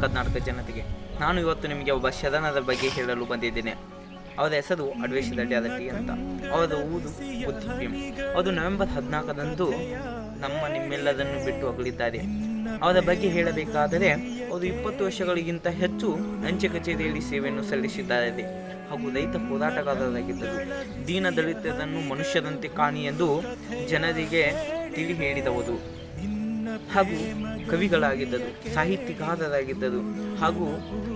ಕರ್ನಾಟಕ ಜನತೆಗೆ. ನಾನು ಇವತ್ತು ನಿಮಗೆ ಒಬ್ಬ ಶರಣರ ಬಗ್ಗೆ ಹೇಳಲು ಬಂದಿದ್ದೇನೆ. ಅವರ ಹೆಸರು ಅಡ್ವೇಶ ದಡ್ಯಾದಟ್ಟಿ ಅಂತ. ಅವರ ಊರು ಬುದ್ಧಿಪ್ಯಂ. ಅವರು ನವೆಂಬರ್ 14ರಂದು ನಿಮ್ಮೆಲ್ಲರನ್ನು ಬಿಟ್ಟು ಅಗಲಿದ್ದಾರೆ. ಅವರ ಬಗ್ಗೆ ಹೇಳಬೇಕಾದರೆ ಅವರು 20 ವರ್ಷಗಳಿಗಿಂತ ಹೆಚ್ಚು ಅಂಚೆ ಕಚೇರಿಯಲ್ಲಿ ಸೇವೆಯನ್ನು ಸಲ್ಲಿಸಿದ್ದಾರೆ ಹಾಗೂ ರೈತ ಹೋರಾಟಗಾರರಾಗಿದ್ದರು. ದೀನ ದಲಿತರನ್ನು ಮನುಷ್ಯರಂತೆ ಕಾಣಿ ಎಂದು ಜನರಿಗೆ ತಿಳಿ ಹೇಳಿದವರು ಹಾಗೂ ಕವಿಗಳಾಗಿದ್ದರು, ಸಾಹಿತ್ಯಗಾರರಾಗಿದ್ದರು ಹಾಗೂ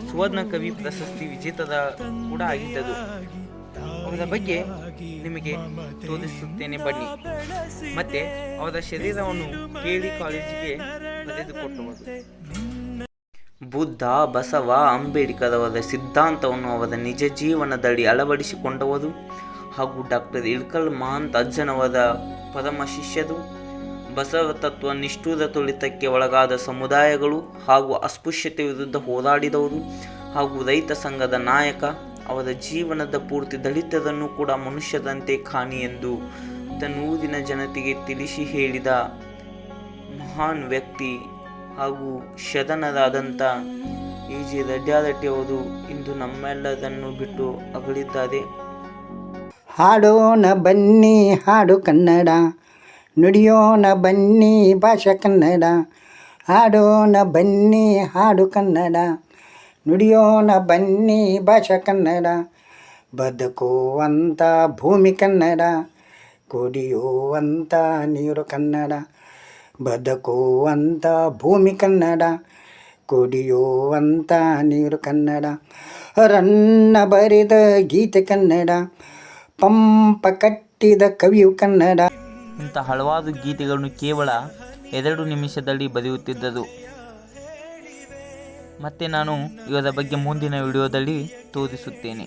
ಸುವರ್ಣ ಕವಿ ಪ್ರಶಸ್ತಿ ವಿಜೇತರ ಕೂಡ ಆಗಿದ್ದರು. ಅವರ ಬಗ್ಗೆ ನಿಮಗೆ ತೋರಿಸುತ್ತೇನೆ ಬನ್ನಿ. ಮತ್ತೆ ಅವರ ಶರೀರವನ್ನು ಕೇಳಿ ಕಾಲೇಜಿಗೆ ಬರೆದುಕೊಟ್ಟವರು. ಬುದ್ಧ, ಬಸವ, ಅಂಬೇಡ್ಕರ್ ಅವರ ಸಿದ್ಧಾಂತವನ್ನು ಅವರ ನಿಜ ಜೀವನದಲ್ಲಿ ಅಳವಡಿಸಿಕೊಂಡವರು ಹಾಗೂ ಡಾಕ್ಟರ್ ಇಳಕಲ್ ಮಹಂತ ಅಜ್ಜನವರ ಪರಮ ಶಿಷ್ಯರು. ಬಸವ ತತ್ವ ನಿಷ್ಠುರ ತುಳಿತಕ್ಕೆ ಒಳಗಾದ ಸಮುದಾಯಗಳು ಹಾಗೂ ಅಸ್ಪೃಶ್ಯತೆ ವಿರುದ್ಧ ಹೋರಾಡಿದವರು ಹಾಗೂ ರೈತ ಸಂಘದ ನಾಯಕ. ಅವರ ಜೀವನದ ಪೂರ್ತಿ ದಲಿತರನ್ನು ಕೂಡ ಮನುಷ್ಯರಂತೆ ಕಾಣಿ ಎಂದು ತನ್ನೂರಿನ ಜನತೆಗೆ ತಿಳಿಸಿ ಹೇಳಿದ ಮಹಾನ್ ವ್ಯಕ್ತಿ ಹಾಗೂ ಶರಣರಾದಂಥ ಎ.ಜೆ. ದಡ್ಯಾದಟ್ಟಿ ಅವರು ಇಂದು ನಮ್ಮೆಲ್ಲರನ್ನು ಬಿಟ್ಟು ಅಗಲಿದ್ದಾರೆ. ಹಾಡೋಣ ಬನ್ನಿ ಹಾಡು ಕನ್ನಡ, ನುಡಿಯೋಣ ಬನ್ನಿ ಭಾಷಾ ಕನ್ನಡ. ಹಾಡೋಣ ಬನ್ನಿ ಹಾಡು ಕನ್ನಡ, ನುಡಿಯೋಣ ಬನ್ನಿ ಭಾಷಾ ಕನ್ನಡ. ಬದುಕುವಂಥ ಭೂಮಿ ಕನ್ನಡ, ಕುಡಿಯುವಂಥ ನೀರು ಕನ್ನಡ. ಬದುಕುವಂಥ ಭೂಮಿ ಕನ್ನಡ, ಕುಡಿಯುವಂಥ ನೀರು ಕನ್ನಡ. ರನ್ನ ಬರೆದ ಗೀತೆ ಕನ್ನಡ, ಪಂಪ ಕಟ್ಟಿದ ಕವಿಯು ಕನ್ನಡ. ಇಂಥ ಹಲವಾರು ಗೀತೆಗಳನ್ನು ಕೇವಲ 2 ನಿಮಿಷದಲ್ಲಿ ಬರೆಯುತ್ತಿದ್ದರು. ಮತ್ತೆ ನಾನು ಇವರ ಬಗ್ಗೆ ಮುಂದಿನ ವಿಡಿಯೋದಲ್ಲಿ ತೋರಿಸುತ್ತೇನೆ.